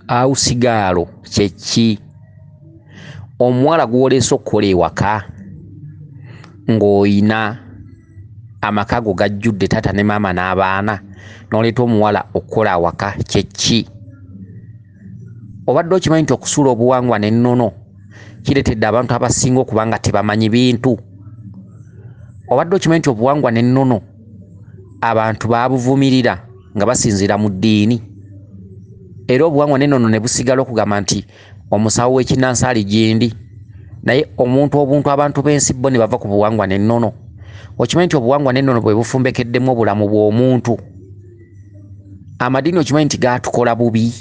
au sigalo kyeki omuwala gw'oleese okukola ewaka ng'oyina amakago gajjudde tata ne maama n'abaana n'oleeta omuwala okukola awaka kyeki. Obadde okimanyi nti okusuula obuwangwa n'ennono kireetedde abantu abasinga okuba nga tebamanyi bintu? Obadde okimanyi nti obuwangwa n'ennono abantu baabuvumirira nga basinziira mu ddiini, era obuwangwa n'ennono ne busigala okugamba nti omusawo w'ekinnansaali gyendi, naye obuntu abantu b'ensi bo ne bava ku buwangwa n'ennono. Okimanyi nti obuwangwa n'ennono bwe bufumbekeddemu obulamu bw'omuntu. Amadiini okimanyi nti gaatukola bubi,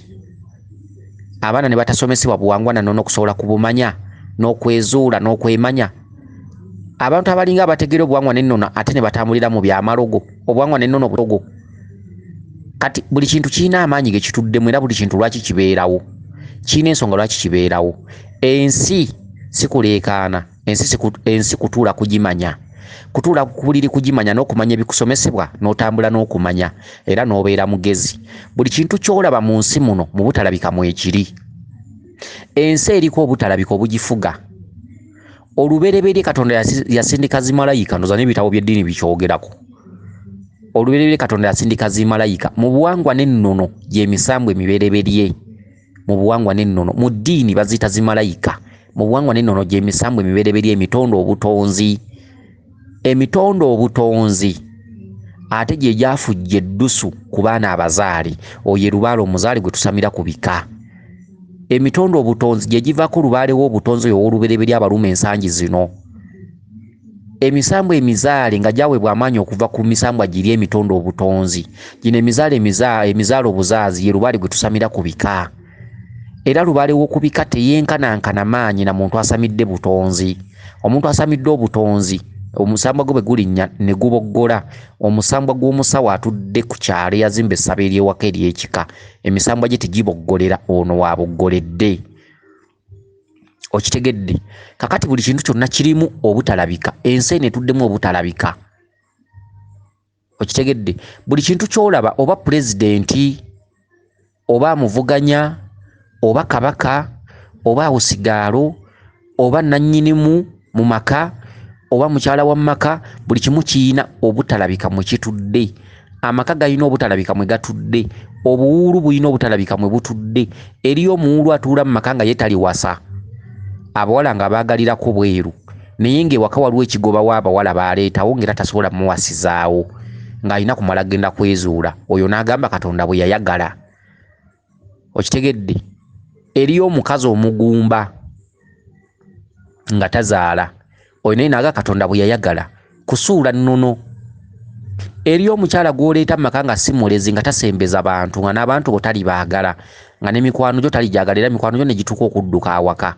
abaana ne batasomesebwa buwangwa n'ennono okusobola kubumanya n'okwezuula n'okwemanya. Abantu abalinga abategeera obuwangwa n'ennono ate ne batambulira mu byamalogo. Obuwangwa n'ennono bulogo. Kati buli kintu kirina amaanyi ge kituddemu, era buli kintu lwaki kibeerawo, kirina ensonga lwaki kibeerawo. Ensi si kuleekaana, ensi kutuula kugimanya, kutuula ku buliri kugimanya n'okumanya ebikusomesebwa n'otambula n'okumanya era n'obeera mugezi. Buli kintu ky'olaba mu nsi muno mu butalabika mwekiri. Ensi eriko obutalabika obugifuga. Olubereberye Katonda yasindika zimalayika, ndoza n'ebitabo by'eddiini bikyogerako. Olubereberye Katonda yasindika zimalayika mu buwangwa n'ennono gy'emisambu emibereberye. Mu buwangwa n'ennono mu ddiini bazita zimalayika. Mu buwangwa n'ennono gy'emisambu emibereberye, emitondo obutonzi. Emitondo obutonzi ate gye gyafujja eddusu ku baana abazaali, oye lubaale omuzaali gwe tusamira ku bika. Emitondo obutonzi gye givaako lubaale w'obutonzi ow'olubereberye abaluma ensangi zino. Emisambu emizaale nga gyaweebwa amaanyi okuva ku misambwa giri emitondo obutonzi. Gino emizaalo obuzaazi ye lubaale gwe tusamira ku bika. Era lubaale w'okubika teyenkanankana maanyi na muntu asamidde butonzi. Omuntu asamidde obutonzi omusambwa gwe bwe gulinnya ne guboggola, omusambwa gw'omusawo atudde ku kyalo yazimba essabo ery'ewaka ery'ekika, emisambwa gye tegiboggolera, ono waaboggoledde. Okitegedde? Kakati buli kintu kyonna kirimu obutalabika, ensi eno etuddemu obutalabika. Okitegedde? Buli kintu ky'olaba, oba pulezidenti, oba amuvuganya, oba kabaka, oba awusigaalo, oba nannyinimu mu maka, oba mukyala wa maka, buli kimu kiyina obutalabika mwe kitudde. Amaka galina obutalabika mwe gatudde. Obuwuulu bulina obutalabika mwe butudde. Eriyo omuwuulu atuula mu maka nga ye tali wasa, abawala nga baagalirako bweru, naye ng'ewaka waliwo ekigoba w'abawala baaleetawo ng'era tasobola muwasizaawo, ng'alina kumala genda kwezuula. Oyo n'agamba Katonda bwe yayagala. Okitegedde? Eriyo omukazi omugumba nga tazaala, oyo naye n'aga Katonda bwe yayagala, kusuula nnono. Eriyo omukyala gw'oleeta mu maka nga si mulezi, nga tasembeza bantu, nga n'abantu bo tali baagala, nga n'emikwano gyo tali gyagala, era emikwano gyo ne gituuka okudduka awaka.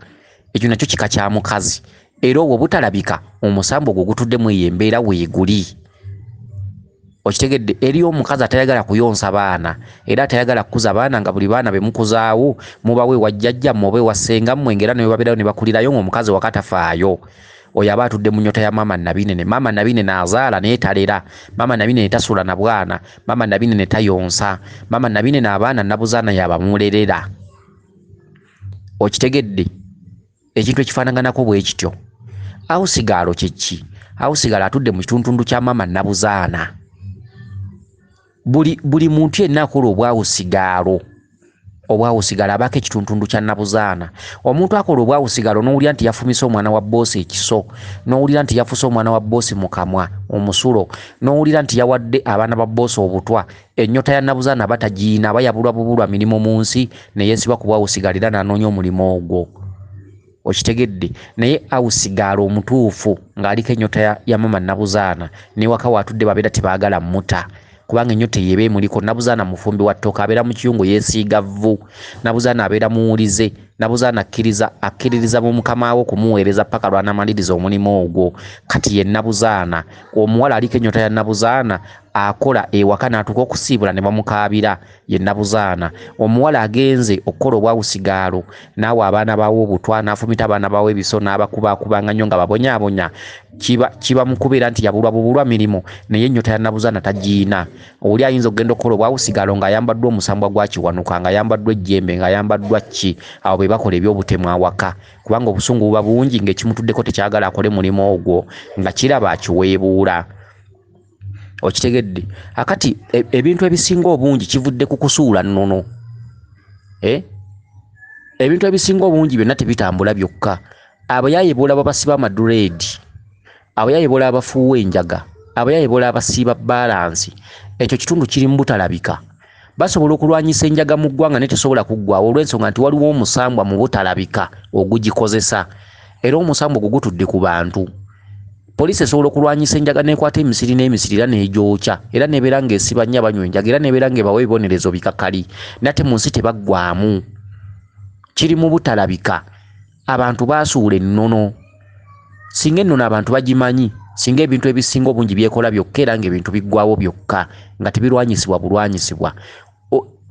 Ekyo nakyo kika kya mukazi. Era obwo butalabika, omusambo gwo gutuddemu eyo embeera weeguli. Okitegedde? Eriyo omukazi atayagala kuyonsa baana, era atayagala kukuza baana nga buli baana be mukuzaawo mubawe wa jjajjammwe oba ewa ssengammwe, ng'era ne babeerayo ne bakulirayo ng'omukazi wakatafaayo. Oyo aba atudde mu nnyota ya maama Nabinene. Maama Nabinene azaala naye talera. Maama Nabinene tasula na bwana. Maama Nabinene tayonsa. Maama Nabinene abaana Nabuzaana yabamulerera. Okitegedde? Ekintu ekifaanaganako bwe kityo. Awusigaalo kye ki? Awusigaalo atudde mu kitundu kya maama Nabuzaana. Buli muntu yenna akola obwawusigaalo. Obwawusigaalo abaako ekitundu kya Nabuzaana. Omuntu akola obwawusigaalo n'owulira nti yafumise omwana wa bboosi ekiso, n'owulira nti yafuse omwana wa bboosi mu kamwa omusulo, n'owulira nti yawadde abaana ba bboosi obutwa, ennyota ya Nabuzaana batagiina, aba yabulwa bubulwa mirimu mu nsi ne yeesiba ku bwawusigaalo era n'anoonya omulimu ogwo. Okitegedde? Naye awusigaalo omutuufu ng'aliko ennyota ya mama Nabuzaana n'ewaka watudde babeera tebaagala muta, kubanga ennyota yeeba emuliko. Nabuzaana mufumbi wa ttooka, abeera mu kiyungu yeesiiga vvu. Nabuzaana abeera muwulize. Nabuzaana akkiririza mu mukama we okumuweereza paka lw'anamaliriza omulimu ogwo. Kati ye Nabuzaana, omuwala aliko ennyota ya Nabuzaana akola ewaka n'atuuka okusiibula ne bamukaabira ye Nabuzaana. Omuwala agenze okukola obwawusigaalo naawe abaana bawo obutwa n'afumita abaana bawo ebiso n'abakubakubanga nnyo nga babonyaabonya, kiba mukubira nti yabulwa mirimu naye ennyota ya Nabuzaana tagiina. Oli ayinza okugenda okukola obwawusigaalo ng'ayambaddwa omusambwa gwa kiwanuka, ng'ayambaddwa ejjembe, ng'ayambaddwa ki, awo be bakola ebyobutemu awaka, kubanga obusungu buba bungi ng'ekimutuddeko tekyagala akole mulimu ogwo nga kiraba akiweebuula. Okitegedde? Akati ebintu ebisinga obungi kivudde ku kusuula nnono. Ebintu ebisinga obungi byonna tebitambula byokka. Abayayibula babasiba amaduleedi, abayayibula abafuuwa enjaga, abayayibula abasiiba balansi, ekyo kitundu kiri mu butalabika. Basobola okulwanyisa enjaga mu ggwanga naye tesobola kuggwawo olw'ensonga nti waliwo omusambwa mu butalabika ogugikozesa, era omusambwa ogwo gutudde ku bantu. Poliisi esobola okulwanyisa enjaga n'ekwata emisiri n'emisiri era n'egyokya, era n'ebeera ng'esiba nnyo abanywa enjaga, era n'ebeera ng'ebawa ebibonerezo bikakali, nate mu nsi tebaggwamu. Kiri mu butalabika. Abantu baasuula ennono. Singa ennono abantu bagimanyi, singa ebintu ebisinga obungi byekola byokka era ng'ebintu biggwawo byokka nga tebirwanyisibwa bulwanyisibwa.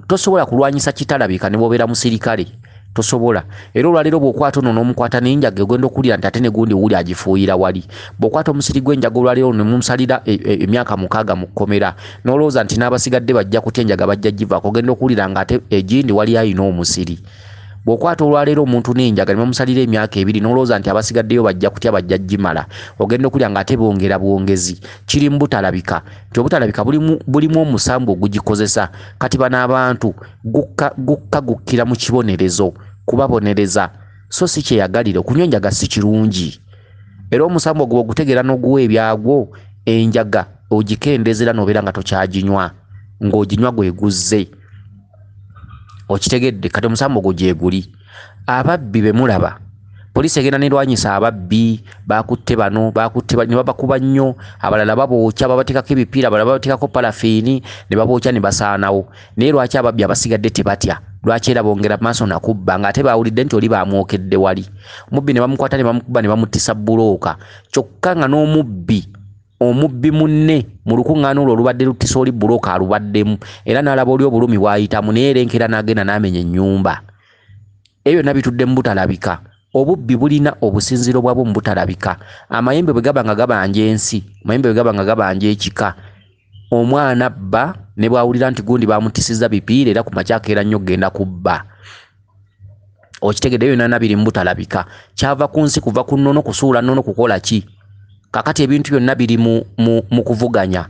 Tosobola kulwanyisa kitalabika ne bw'obeera musirikale, tosobola. Era olwaleero bw'okwata ono n'omukwata n'enjaga ogenda okulira nti ate ne gundi wuuli agifuuyira wali. Bw'okwata omusiri gw'enjaga olwaleero ne mumusalira emyaka 6 mu kkomera n'olowooza nti n'abasigadde bajja kutya enjaga bajja givaako, ogenda okulira ng'ate egindi wali ayina omusiri. Bw'okwata olwaleero omuntu n'enjaga ne bamusalira emyaka 2 n'olowooza nti abasigaddeyo bajja kutya bajja gimala, ogenda okulya ng'ate bongera bwongezi. Kiri mu butalabika nti obutalabika bulimu omusambu ogugikozesa. Kati bano abantu gukkira mu kibonerezo, kubabonereza so si kyeyagalire. Okunywa enjaga si kirungi, era omusambu ogwo ogutegeera n'oguwa ebyagwo. Enjaga ogikendezera n'obeera nga tokyaginywa, ng'oginywa gweguzze. Okitegedde? Kati omusambu ogwo gyeguli. Ababbi be mulaba, poliisi egenda n'erwanyisa ababbi, bakutte bano bakutte ne babakuba nnyo, abalala babookya babateekako ebipiira, abalala babateekako parafiini ne babookya ne basaanawo. Naye lwaki ababbi abasigadde tebatya? Lwaki era bongera maaso nakubba ng'ate baawulidde nti oli baamwokedde wali? Omubbi ne bamukwata ne bamukuba ne bamuttisa bbulooka, kyokka nga n'omubbi munne mu lukuŋŋaana olwo olubadde luttisa oli bbulooka alubaddemu, era n'alaba oli obulumi bw'ayitamu naye erenkera n'agenda n'amenya ennyumba. Ebyo byonna bitudde mu butalabika. Obubbi bulina obusinziro bwabwo mu butalabika. Amayembe bwe gaba nga gabanja ensi, amayembe bwe gaba nga gabanja ekika, omwana abba ne bwawulira nti gundi bamuttisizza bipiira era ku makyakeera nnyo genda kubba. Okitegedde? Ebyo byonna biri mu butalabika. Kyava ku nsi kuva ku nnono kusuula nnono kukola ki? Kakati ebintu byonna biri mu kuvuganya.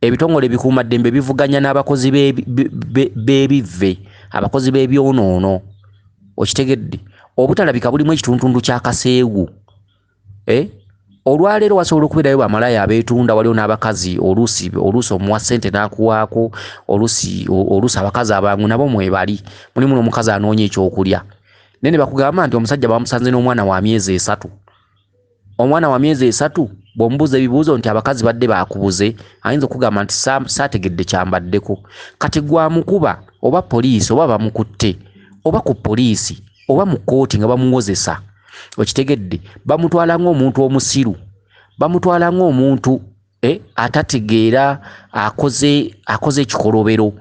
Ebitongole bikuumaddembe bivuganya n'abakozi b'ebivve, abakozi b'ebyonoono. Okitegedde? Obutalabika bulimu ekituntundu ky'akaseegu. Olwaleero wasobola okubeerayo bamalaya abeetunda, waliwo n'abakazi oluusi omuwa ssente n'akuwaako, oluusi abakazi abangu nabo mwebali. Mulimu n'omukazi anoonya ekyokulya. Naye ne bakugamba nti omusajja bamusanze n'omwana wa myezi 3. Omwana wa myezi 3 bw'omubuuza ebibuuzo nti abakazi badde baakubuze, ayinza okugamba nti saategedde kyambaddeko. Kati gwamukuba oba poliisi oba bamukutte oba ku poliisi oba mu kkooti nga bamuwozesa. Okitegedde? Bamutwala ng'omuntu omusiru, bamutwala ng'omuntu atategeera akoze ekikolobero.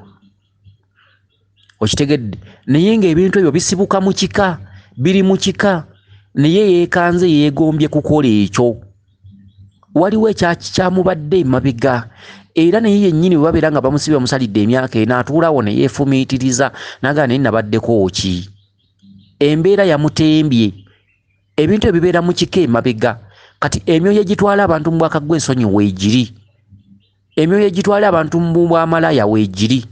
Okitegedde? Naye ng'ebintu ebyo bisibuka mu kika, biri mu kika, naye yeekanze yeegombye kukola ekyo. Waliwo ekyamubadde emabega, era naye yennyini bwe babeera nga bamusibye bamusalidde emyaka ena atuulawo ne yeefumiitiriza n'agamba naye nabaddeko ki? Embeera yamutembye. Ebintu ebibeera mu kika emabega. Kati emyoyo egitwala abantu mu bwaka gw'ensonyi weegiri, emyoyo egitwala abantu mu bwamalaya weegiri.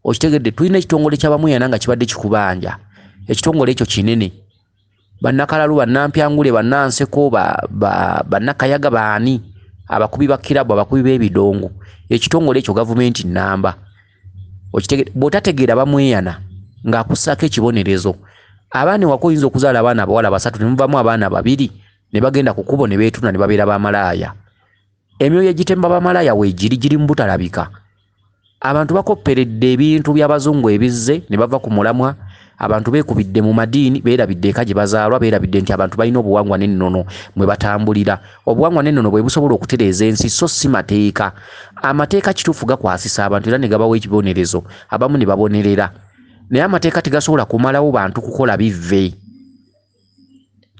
Okitegedde? Tulina ekitongole ky'abamuyana nga kibadde kikubanja. Ekitongole ekyo kinene. Bannakalalu, bannampyangule, bannanseko, bannakayaga baani, abakubi ba kirabu, abakubi b'ebidongo. Ekitongole ekyo gavumenti nnamba. Okitegedde? Bw'otategeera bamweyana ng'akussaako ekibonerezo. Abaana wako oyinza okuzaala abaana abawala 3 ne muvamu abaana 2 ne bagenda ku kkubo ne beetuna ne babeera bamalaaya. Emyoyo egitemba bamalaaya weegiri mu butalabika. Abantu bakopperedde ebintu by'abazungu ebizze ne bava ku mulamwa. abantu beekubidde mu madiini beerabidde eka gye bazaalwa beerabidde nti abantu balina obuwangwa n'ennono mwe batambulira. Obuwangwa n'ennono bwe busobola okutereeza ensi so si mateeka. Amateeka kituufu gakwasisa abantu era ne gabawa ekibonerezo, abamu ne babonerera, naye amateeka tegasobola kumalawo bantu kukola bivve,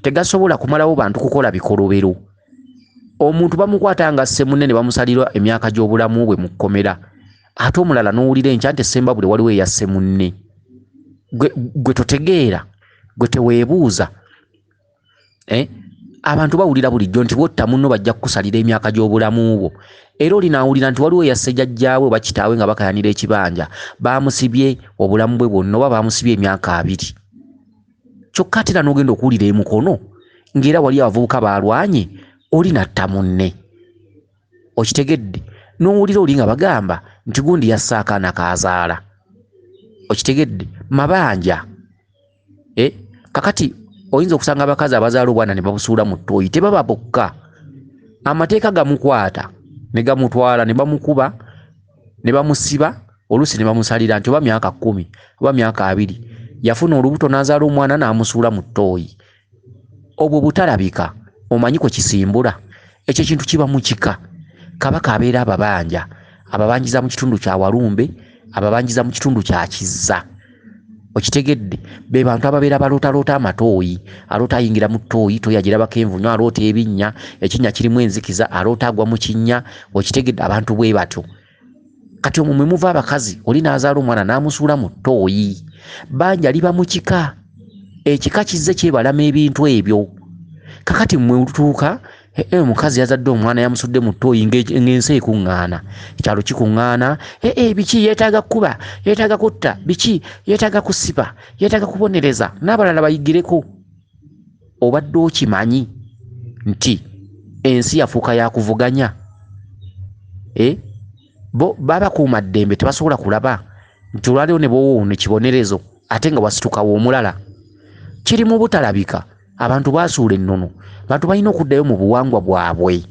tegasobola kumalawo bantu kukola bikolobero. Omuntu bamukwata nga asse munne ne bamusalira emyaka gy'obulamu bwe mu kkomera, ate omulala n'owulira enkya nti Ssemba buli waliwo eyasse munne. Gwe totegeera, gwe teweebuuza. Abantu bawulira bulijjo nti botta munno bajja kukusalira emyaka gy'obulamu bwo, era olinaawulira nti waliwo yasse jjajjaawe oba kitaawe nga bakayanira ekibanja, baamusibye obulamu bwe bwonna oba baamusibye emyaka 2. Kyokka ate era n'ogenda okuwulira emukono ng'era wali abavubuka baalwanye, oli natta munne. Okitegedde? N'owulira oli nga bagamba nti gundi yasse akaana kaazaala. Okitegedde? Mabanja. Kakati oyinza okusanga abakazi abazaala obwana ne babusuula mu ttooyi, tebaba bokka. Amateeka gamukwata ne gamutwala ne bamukuba ne bamusiba, oluusi ne bamusalira nti oba myaka 10 oba myaka 2 yafuna olubuto n'azaala omwana n'amusuula mu ttooyi. Obwo butalabika omanyi kwe kisimbula. Ekyo kintu kiba mu kika. Kabaka abeera ababanja, ababanjiza mu kitundu kya Walumbe, ababanjiza mu kitundu kya Kizza. Okitegedde? Be bantu ababeera balootalota amatooyi, aloota ayingira mu ttooyi, ttooyi agirabako envunyo, aloota ebinnya, ekinnya kirimu enzikiza, aloota agwa mu kinnya. Okitegedde? Abantu bwe batyo. Kati omwo mwe muva abakazi, oli n'azaala omwana n'amusuula mu ttooyi. Banja liba mu kika. Ekika kizze kyebalama ebintu ebyo. Kakati mmwe lutuuka omukazi yazadde omwana yamusudde mu ttooyi ng'ensi ekuŋŋaana, ekyalo kikuŋŋaana. Biki yeetaaga kuba, yeetaaga kutta, biki yeetaaga kusiba, yeetaaga kubonereza, n'abalala bayigireko. Obadde okimanyi nti ensi yafuuka yakuvuganya? Bo babakuuma ddembe, tebasobola kulaba nti olwaliwo ne bowoona ekibonerezo ate nga wasitukawo omulala. Kiri mu butalabika. Abantu baasuula ennono. Abantu balina okuddayo mu buwangwa bwabwe.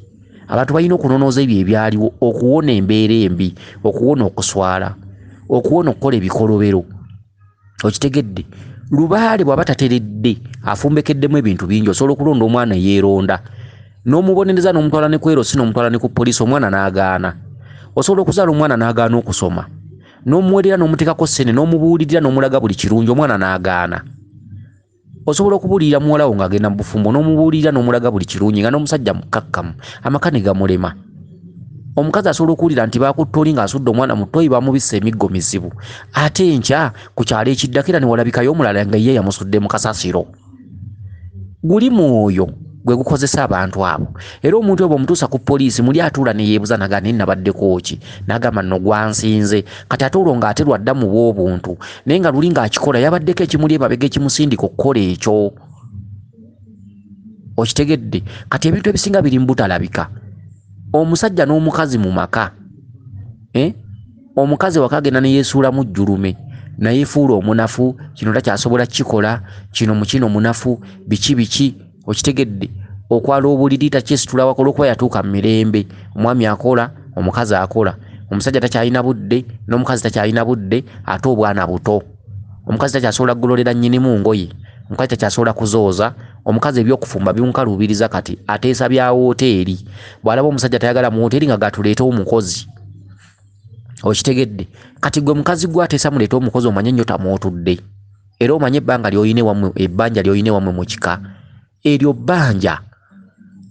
Abantu balina okunonooza ebyo ebyaliwo, okuwona embeera embi, okuwona okuswala, okuwona okukola ebikolobero. Okitegedde? Lubaale bw'aba tateredde afumbekeddemu ebintu bingi, osobola okulonda omwana yeeronda n'omubonereza n'omutwala ne ku erosi n'omutwala ne ku poliisi, omwana n'agaana. Osobola okuzaala omwana n'agaana okusoma, n'omuwerera n'omuteekako ssene n'omubuulirira n'omulaga buli kirungi, omwana n'agaana. Osobola okubuulirira muwalawo ng'agenda mu bufumbo n'omubuulirira n'omulaga buli kirungi nga n'omusajja mukkakkamu, amaka ne gamulema. Omukazi asobola okuwulira nti baakutta oli ng'asudde omwana mu ttooyi bamubisse emiggo mizibu, ate enkya ku kyalo ekiddako era ne walabikayo omulala nga ye yamusudde mu kasasiro. Guli mwoyo gwe gukozesa abantu abo. Era omuntu oyo bw'omutuusa ku poliisi muli atuula ne yeebuza naga naye nabaddeko ki, n'agamba nno gwansinze. Kati ate olwo ng'ate lwadda mu bw'obuntu, naye nga luli ng'akikola yabaddeko ekimuli emabega ekimusindika okukola ekyo. Okitegedde? Kati ebintu ebisinga biri mu butalabika. Omusajja n'omukazi mu maka, omukazi waka agenda ne yeesuulamu jjulume, nayeefuula omunafu, kino takyasobola kukikola, kino mu kino munafu, biki. Okitegedde? Okwala obuliri takyesitula wakola okuba yatuuka mu mirembe. Omwami akola, omukazi akola. Omusajja takyalina budde n'omukazi takyalina budde, ate obwana buto. Omukazi takyasobola kugololera nnyinimu ngoye, omukazi takyasobola kuzooza. Omukazi ebyokufumba bimukaluubiriza kati ateesa bya woteeri. Bw'alaba omusajja tayagala mu woteeri nga gatuleeta omukozi. Okitegedde? Kati gwe mukazi gwe ateesa muleeta omukozi omanye nnyo tamuotudde. Era omanye ebbanga ly'oyine wammwe, ebbanja ly'oyine wammwe mu kika. Eryo bbanja.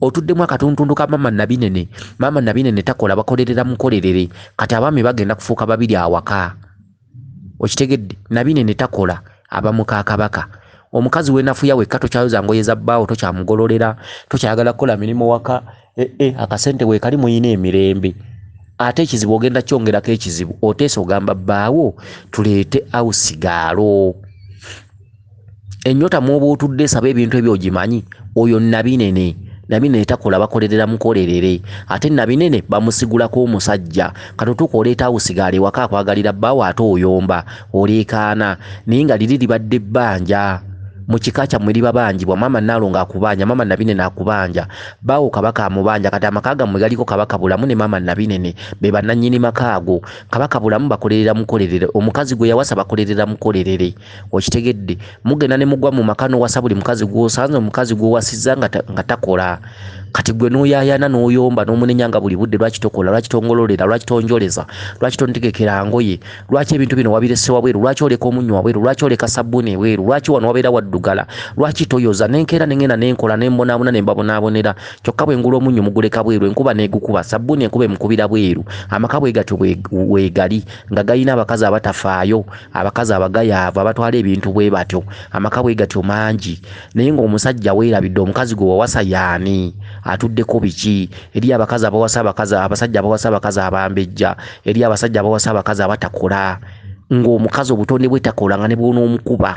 Otuddemu akatuntundu ka mama Nabinene. Mama Nabinene takola, bakolerera mukolerere. Kati abaami bagenda kufuuka babiri awaka. Okitegedde? Nabinene takola, aba muka Kabaka. Omukazi w'enafuya wekka tokyayoza ngoye za bbaawo, tokyamugololera, tokyagala kukola mirimu waka. Akasente weekali muyina emirembe. Ate ekizibu ogenda kyongerako ekizibu, oteesa ogamba bbaawo tuleete awusigaalo. Ennyota mw'oba otudde esaba ebintu ebyo ogimanyi. Oyo Nabinene. Nabinene takola, bakolerera mukolerere. Ate Nabinene bamusigulako omusajja. Kati otuuka oleeta awusigaalo ewaka akwagalira bbaawo ate oyomba, oleekaana. Naye nga liri libadde ebbanja. mu kika kyammwe liba bangi bwa mama Nalo ng'akubanja mama Nabinene akubanja bawo kabaka amubanja kati amaka gammwe galiko kabaka bulamu ne mama Nabinene be bannannyini maka ago kabaka bulamu bakolerera mukolerere omukazi gwe yawasa bakolerera mukolerere okitegedde mugenda ne mugwa mu makano wasa buli mukazi gw'osanze omukazi gw'owasizza nga takola kati gwe n'oyaayana n'oyomba n'omunenyanga buli budde lwaki tokola lwaki tongololera lwaki tonjoleza lwaki tontegekera ngoye lwaki ebintu bino wabirese wabweru lwaki oleka omunnyo wabweru lwaki oleka sabbuuni ebweru lwaki wano wabeera waddugala lwaki toyoza nenkeera nengenda nenkola nembonaabona nembabonaabonera kyokka bwe ngula omunnyo muguleka bweru enkuba negukuba sabbuuni enkuba emukubira bweru amaka bwe gatyo weegali nga galina abakazi abatafaayo abakazi abagayaavu abatwala ebintu bwe batyo amaka bwe gatyo mangi naye ng'omusajja weerabidde omukazi gwe wawasa yaani atuddeko biki eri abakazi abawasa abasajja abawasa abakazi abambejja eri abasajja abawasa abakazi abatakola ng'omukazi obutonde bwe takola nga ne bw'onoomukuba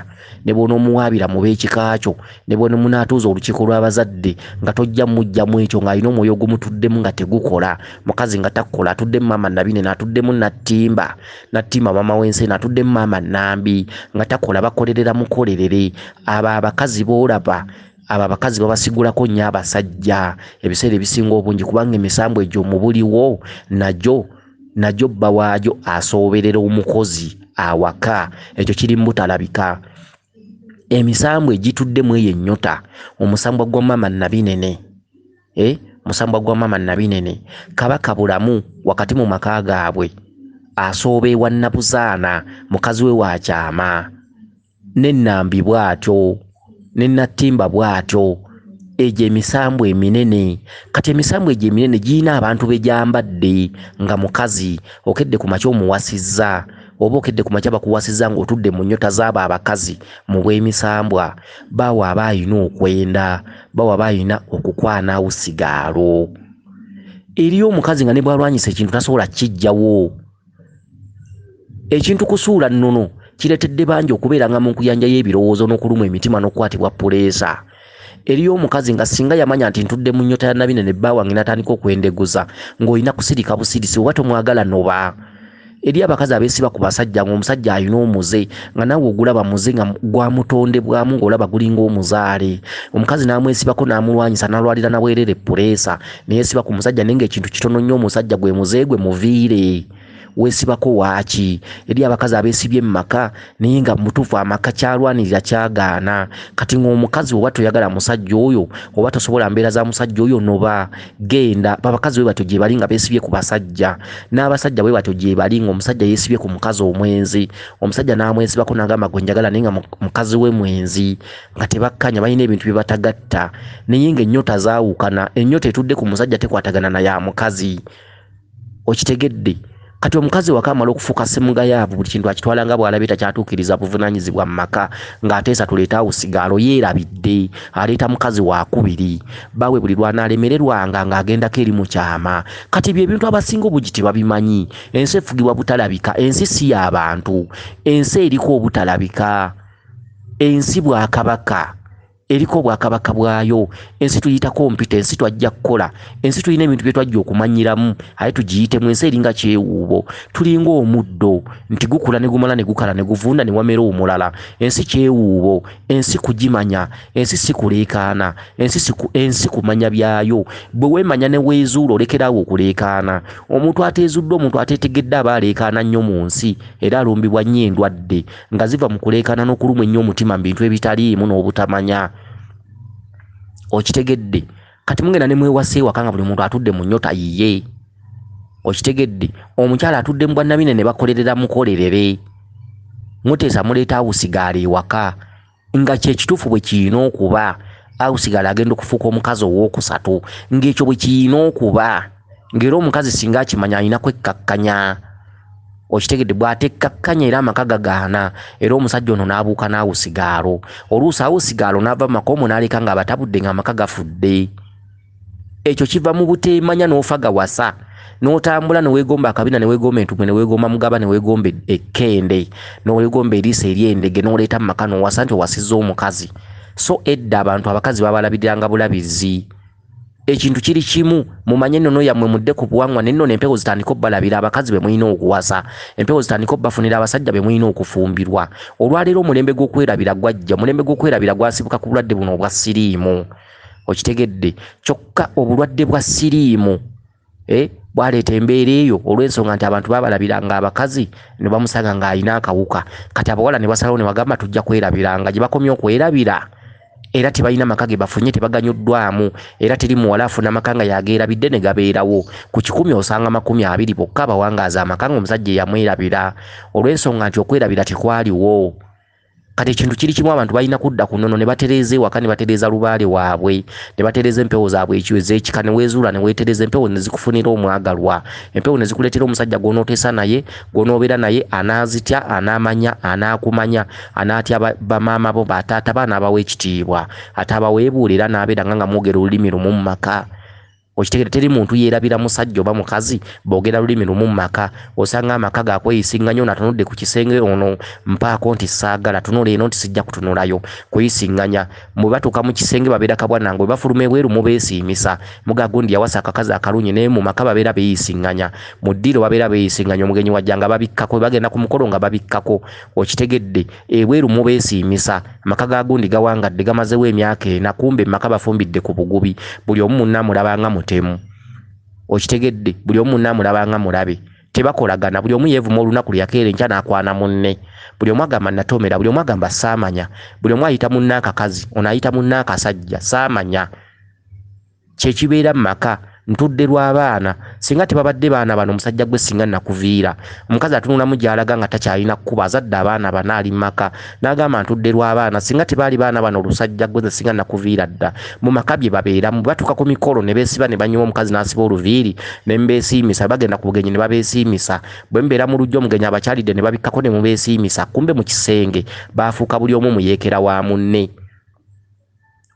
ne bw'onoomuwaabira mu beekikakyo ne bw'onomunaatuuza olukiiko lw'abazadde nga tojja mujjamu ekyo ng'alina omwoyo ogumutuddemu nga tegukola mukazi nga takola atuddemu mama Nabinene atuddemu Nattimba mama w'Ensene atuddemu mama Nambi nga takola bakolerera mukolerere abo abakazi boolaba aba abakazi babasigulako nnyo abasajja ebiseera ebisinga obungi kubanga emisambu egyo mubuliwo najo bba waajo asooberera omukozi awaka ekyo kiri mutalabika emisambu egituddemu eyo ennyota omusambwa gwa mama Nabinene musambwa gwa mama Nabinene kabaka bulamu wakati mu maka gaabwe asooba ewa Nabuzaana mukazi we wakyama n'Ennambi bw'atyo ne Nattimba bw'atyo egyo emisambu eminene kati emisambu egyo eminene giyina abantu be gyambadde nga mukazi okedde ku makya omuwasizza oba okedde ku makya bakuwasizza ng'otudde mu nnyota z'abo abakazi mu bw'emisambwa bawo aba alina okwenda bawo aba alina okukwana usigaalo eriyo omukazi nga ne bwalwanyisa ekintu tasobola kijjawo ekintu kusuula nnono kiretedde bangi okubeera nga mu nkuyanja y'ebirowoozo n'okulumwa emitima n'okukwatibwa puleesa eriyo omukazi nga singa yamanya nti ntudde mu nnyota ya Nabinene bba wange natandika okwendeguza ng'olina kusirika busirisi oba tomwagala noba eri abakazi abeesiba ku basajja ng'omusajja alina omuze nga naawe ogulaba muze nga gwamutondebwamu ng'olaba gulinga omuzaale omukazi n'amwesibako n'amulwanyisa n'alwalira nabwerere puleesa neyeesiba ku musajja naye ng'ekintu kitono nnyo omusajja gwe muze gwe muviire weesibako waaki eri abakazi abeesibye mu maka naye nga mutuufu amaka kyalwanirira kyagaana kati ng'omukazi oba toyagala musajja oyo oba tosobola mbeera za musajja oyo noba genda babakazi bwe batyo gye bali nga beesibye ku basajja n'abasajja bwe batyo gye bali ng'omusajja yeesibye ku mukazi omwenzi omusajja n'amwesibako n'agamba gwe njagala naye nga mukazi we mwenzi nga tebakkanya balina ebintu bye batagatta naye ng'ennyota zaawukana ennyota etudde ku musajja tekwatagana na ya mukazi okitegedde kati omukazi wakamala okufuuka ssemugayaavu buli kintu akitwala nga bw'alabye takyatuukiriza buvunaanyizibwa mu maka ng'ateesa tuleeta usigaalo yeerabidde aleeta mukazi wakubiri bawe buli lwanaalemererwanga ng'agendako eri mu kyama kati bye bintu abasinga obugi tebabimanyi ensi efugibwa butalabika ensi si y'abantu ensi eriko obutalabika ensi bwakabaka eriko obwakabaka bwayo ensi tuyita kompyuta ensi twajja kukola ensi tulina ebintu bye twajja okumanyiramu aye tugiyitemu ensi eringa kyewuubo tulinga omuddo nti gukula ne gumala ne gukala ne guvunda ne wamera omulala ensi kyewuubo ensi kugimanya ensi si kuleekaana ensi kumanya byayo bwe weemanya ne weezuula olekeraawo okuleekaana omuntu ateezuddwa omuntu ateetegedde aba aleekaana nnyo mu nsi era alumbibwa nnyo endwadde nga ziva mu kuleekaana n'okulumwa ennyo omutima mu bintu ebitaliimu n'obutamanya okitegedde kati mugenda ne mwewasa ewaka nga buli muntu atudde mu nnyota yiye okitegedde omukyala atudde mu bwannabine ne bakolerera mukolerere muteesa muleeta awusigaala ewaka nga kyekituufu bwe kirina okuba awusigaala agenda okufuuka omukazi owookusatu ng'ekyo bwe kirina okuba ng'era omukazi singa akimanya alina kwekkakkanya okitegedde bw'atekkakkanya era amaka gagaana era omusajja ono n'abuuka n'awusigaalo oluusi awusigaalo n'ava mu maka omwo n'aleka ng'abatabudde ng'amaka gafudde ekyo kiva mu buteemanya n'ofa gawasa n'otambula ne weegomba akabina ne weegomba entume ne weegomba mugaba ne weegomba ekkende n'oweegomba eriisa ery'endege n'oleeta mu maka n'owasa nti owasizza omukazi so edda abantu abakazi babalabiranga bulabizi ekintu kiri kimu mumanye ennono yammwe mudde ku buwangwa n'ennono empewo zitandika obbalabira abakazi be mulina okuwasa empewo zitandika obbafunira abasajja be mulina okufumbirwa olwaleero omulembe gw'okwerabira gwajja omulembe gw'okwerabira gwasibuka ku bulwadde buno obwa siriimu okitegedde kyokka obulwadde bwa siriimu bwaleeta embeera eyo olw'ensonga nti abantu babalabiranga abakazi ne bamusanga ng'alina akawuka kati abawala ne basalawo ne bagamba tujja kwerabiranga gye bakomye okwerabira era tebalina maka ge bafunye tebaganyuddwamu era teri muwala afuna amaka nga yageerabidde ne gabeerawo ku 10 osanga 20 bokka bawangaaza amaka nga omusajja yamwerabira olw'ensonga nti okwerabira tekwaliwo kati ekintu kiri kimu abantu balina kudda ku nnono ne batereeza ewaka ne batereeza lubaale waabwe ne batereeza empewo zaabwe ez'ekika ne weezuula ne weetereeza empewo ne zikufunira omwagalwa empewo ne zikuleetera omusajja gw'onooteesa naye gw'onoobeera naye anaazitya anaamanya anaakumanya anaatya bamaama bo bataata baana abawa ekitiibwa ate abaweebuula era n'abeera nga mwogera olulimi lumu mu maka okitegere teri muntu yeerabira musajja oba mukazi boogera lulimi lumu mu maka osanga amaka gakweyisinganya ono atunudde ku kisenge ono mpaako nti saagala tunula eno nti sijja kutunulayo kweyisinganya bwe batuuka mu kisenge babeera kabwanange bwe bafuluma ebweru mubeesiimisa mugagundi yawasa akakazi akalungi naye mu maka babeera beeyisinganya mu ddiiro babeera beeyisinganya omugenyi wajja nga babikkako bagenda ku mukolo nga babikkako okitegedde ebweru mubeesiimisa amaka gagundi gawangadde gamazewo emyaka ena kumbe maka bafumbidde ku bugubi buli omu munnaamulabanga mutemu okitegedde buli omu munnaamulabanga mulabe tebakolagana buli omu yeevuma olunaku lyakeera enkya n'akwana munne buli omu agamba natomera buli omu agamba saamanya buli omu ayita munne akakazi ono ayita munne akasajja saamanya kyekibeera mu maka ntudde lw'abaana singa tebabadde baana bano omusajja gwe singa nakuviira omukazi atunulamu gy'alaga nga takyalina kkuba azadde abaana bana ali maka n'agamba ntudde lw'abaana singa tebaali baana bano olusajja gwe singa nakuviira dda mu maka bye babeeramu batuuka ku mikolo ne beesiba ne banyuma omukazi n'asiba oluviiri ne mbeesiimisa bagenda ku bugenyi ne babeesiimisa bwe mbeera mu lujja omugenyi abakyalidde ne babikkako ne mubeesiimisa kumbe mu kisenge baafuuka buli omu muyeekera wa munne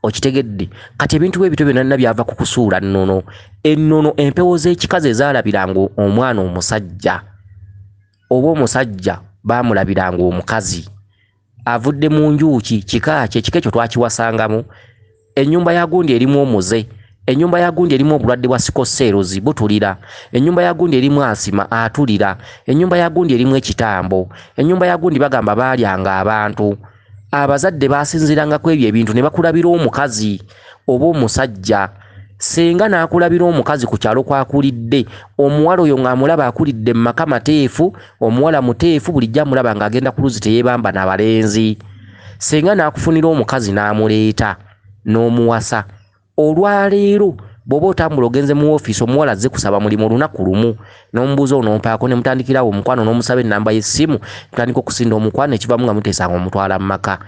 okitegedde kati ebintu bwe bityo byonna byava ku kusuula nnono ennono empewo z'ekikazi ezaalabiranga omwana omusajja oba omusajja baamulabiranga omukazi avudde mu njuuki kika kye kika ekyo twakiwasangamu ennyumba ya gundi erimu omuze ennyumba ya gundi erimu obulwadde bwa sikoseerozi butulira ennyumba ya gundi erimu asima atulira ennyumba ya gundi erimu ekitambo ennyumba ya gundi bagamba baalyanga abantu abazadde basinziranga ku ebyo ebintu ne bakulabira omukazi oba omusajja senga n'akulabira omukazi ku kyalo kwakulidde omuwala oyo ng'amulaba akulidde mu maka mateefu omuwala muteefu bulijjo amulaba ng'agenda ku luzi teyeebamba n'abalenzi senga n'akufunira omukazi n'amuleeta n'omuwasa olwaleero bw'oba otambula ogenze mu woofiisi omuwala azze kusaba mulimu olunaku lumu n'omubuuza onompaako ne mutandikirawo omukwano n'omusaba ennamba y'essimu mutandika okusinda omukwano ekivamu nga muteesanga omutwala mu maka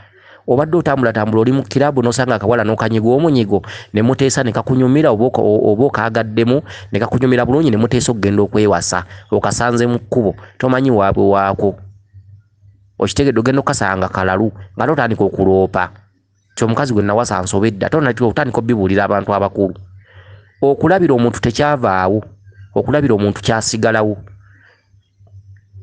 obadde otambulatambula oli mu kiraabu n'osanga akawala n'okanyiga omunyigo ne muteesa ne kakunyumira oba okaagaddemu ne kakunyumira bulungi ne muteesa okugenda okwewasa okasanze mu kkubo tomanyi waabwe waako okitegedde ogenda okukasanga kalalu nga totandika okuloopa kyomukazi gwe nawasa nsobedde ate otandika obbibuulira abantu abakulu okulabira omuntu tekyavaawo okulabira omuntu kyasigalawo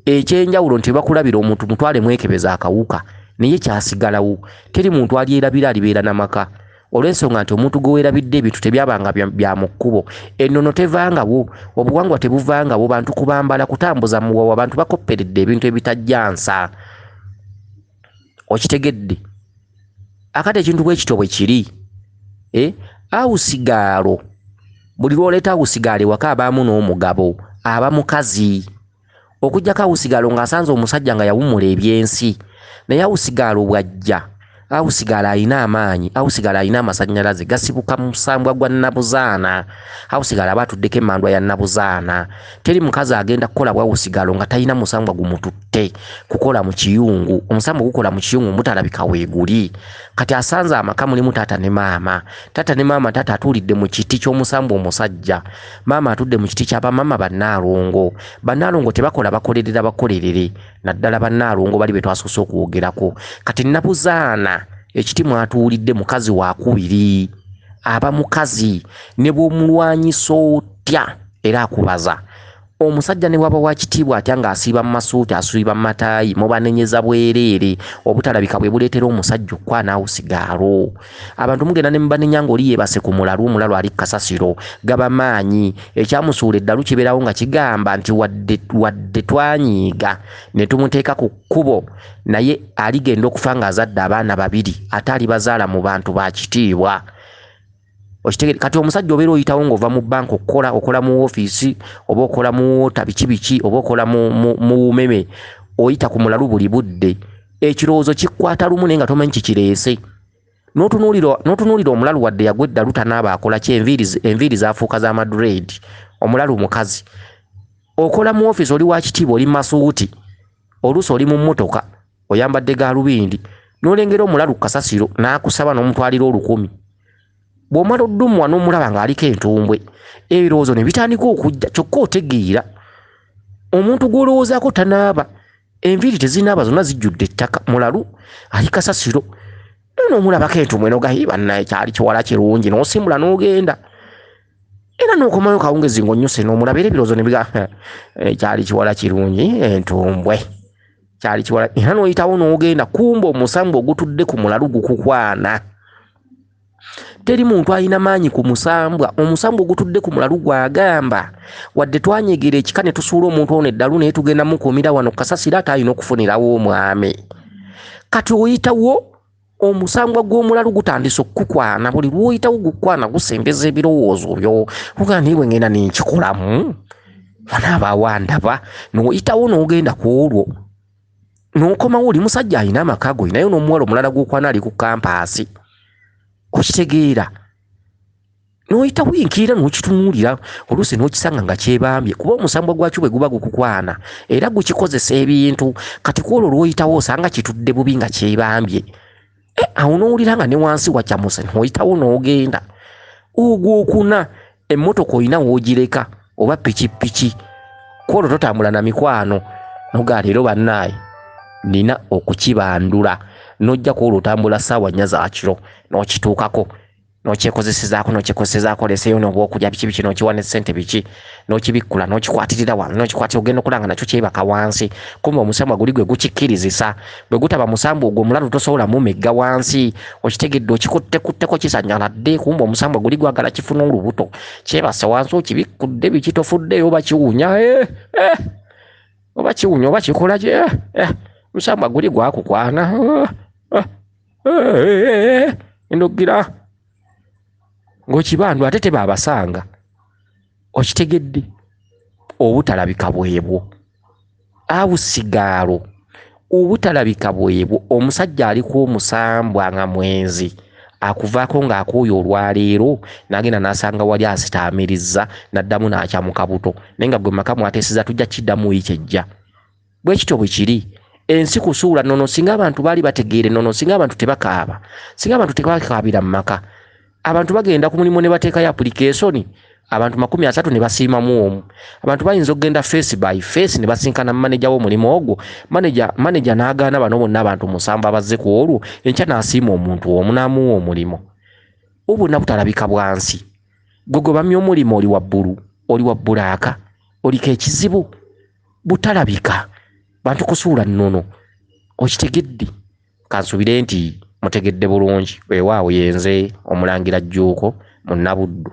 ekyenjawulo nti bakulabira omuntu mutwale mwekebeza akawuka naye kyasigalawo teri muntu alyerabira alibeera n'amaka olw'ensonga nti omuntu gwe weerabidde ebintu tebyabanga bya mu kkubo ennono tevangawo obuwangwa tebuvangawo bantu kubambala kutambuza muwawa abantu bakopperedde ebintu ebitajjansa okitegedde akati ekintu bwekityo bwe kiri awusigaalo buli lwoleeta awusigaalo ewaka abaamu n'omugabo aba mukazi okujjako awusigaalo ng'asanze omusajja nga yawummula ebyensi naye awusigaalo bw'ajja awusigaalo alina amaanyi awusigaalo alina amasannyalaze gasibuka mu musambwa gwa nnabuzaana awusigaalo aba atuddeko emmandwa ya nnabuzaana teri mukazi agenda kukola bwawusigaalo nga talina musambwa gumututte kukola mu kiyungu omusambwa gukola mu kiyungu mutalabika weeguli kati asanze amaka mulimu taata ne maama taata atuulidde mu kiti ky'omusambwa omusajja maama atudde mu kiti ky'abamaama bannaalongo tebakola bakolerera bakolerere naddala bannaalongo bali be twasoose okuwogerako kati nnabuzaana ekiti mwatuulidde mukazi wakubiri aba mukazi ne bw'omulwanyisa otya era akubaza omusajja ne waba wakitiibwa atya ng'asiiba mu masuuti asiiba mu mataayi mubanenyeza bwereere obutalabika bwe buleetera omusajja okwana usigaalo abantu mugenda ne mubanenya ng'oli yeebase ku mulalu omulalu ali kasasiro gaba maanyi ekyamusuula eddalu kibeerawo nga kigamba nti wadde twanyiiga ne tumuteeka ku kkubo naye aligenda okufa ng'azadde abaana babiri ate alibazaala mu bantu ba kitiibwa. Kati omusajja obeera oyitawo ng'ova mu banka okola mu ofiisi oba okola mu tabiki oba okola mu meme oyita ku mulalu buli budde ekirowoozo kikwata lumu naye nga tomanyi kikireese n'otunuulira omulalu wadde yagwa eddalu tanaaba akola ki enviiri zaafuuka za madred omulalu mukazi okola mu ofiisi oli wa kitiibwa oli masuuti oluusi oli mu mmotoka oyambadde gaalubindi n'olengera omulalu kasasiro n'akusaba n'omutwalira 10,000 bw'omala oddumwa n'omulaba ng'aliko entumbwe ebirowoozo ne bitandika okujja kyokka otegeera omuntu gw'olowoozaako tanaaba enviiri tezinaaba zonna zijjudde ettaka mulalu ali kasasiro n'omulabako entumbwe nogayi bannaye kyali kiwala kirungi n'osimbula n'ogenda era n'okomayo kawungezi ng'onnyuse n'omulaba era ebirowoozo ne biga kyali kiwala kirungi entumbwe kyali kiwala era n'oyitawo n'ogenda kumba omusambu ogutudde ku mulalu gukukwana. Teri muntu alina maanyi ku musambwa omusambu ogutudde ku mulalu gwagamba wadde twanyeegera ekika ne tusuula omuntu ono eddalu naye tugenda mukuumira wano kasasira ate alina okufunirawo omwami kati oyitawo omusambwa gw'omulalu gutandise okukukwana buli lw'oyitawo gukwana gusembeza ebirowoozo byo kuga naye bwe ngenda nenkikolamu banaabawandaba n'oyitawo n'ogenda ku olwo n'okomawo oli musajja alina amaka go naye n'omuwala omulala gw'okwana ali ku kampaasi okitegeera n'oyita winkiira n'okitunuulira oluusi n'okisanga nga kyebambye kuba omusambwa gwakyo bwe guba gukukwana era gukikozesa ebintu kati kwolwo lw'oyitawo osanga kitudde bubi nga kyebambye awo n'owulira nga ne wansi wakyamuse n'oyitawo n'ogenda ogwokuna emmotoka olina w'ogireka oba pikipiki kwolwo totambula na mikwano nogaa leero bannaaye nina okukibandula n'ojja kwolwo otambula ssaawa 4 za kiro n'okituukako n'okyekozesezaako leseyo n'obwokulya biki n'okiwa ne ssente biki n'okibikkula n'okikwatirira wano n'okikwatira ogenda okulaba nga nakyo kyebaka wansi kumbe omusambwa guli gwe gukikkirizisa bwe gutaba musambwa ogwo omulalu tosobola mumegga wansi okitegedde okikuttekutteko kisanyaladde kumbe omusambwa guli gwagala kifuna olubuto kyebase wansi okibikkudde biki tofuddeyo oba kiwunya oba kiwunya oba kikola gye omusambwa guli gwakukwana endogira ng'okibandu ate tebaabasanga okitegedde obutalabika bwebwo abusigaalo obutalabika bwebwo omusajja aliko omusambwa nga mwenzi akuvaako ng'akooya olwaleero n'agenda n'asanga wali asitaamiriza n'addamu n'akyamuka buto naye nga gwe maka mwateeseza tujja kiddamu wiikejja bwe kityo bwe kiri ensi kusuula nnono singa abantu baali bategeere nnono singa abantu tebakaaba singa abantu tebakaabira mu maka abantu bagenda ku mulimu ne bateekayo application abantu 30 ne basiimamu omu abantu bayinza okugenda face by face ne basinkana manager w'omulimu ogwo manager n'agaana bano bonna abantu musanvu abazze ku olwo enkya n'asiima omuntu omu n'amuwa omulimu obwonna butalabika bwansi gwe bamya omulimu oli wabbulu oli wabbulaaka oliko ekizibu butalabika bantu kusuula nnono okitegedde kansubire nti mutegedde bulungi weewaawo yenze Omulangira Jjuuko Munnabuddu.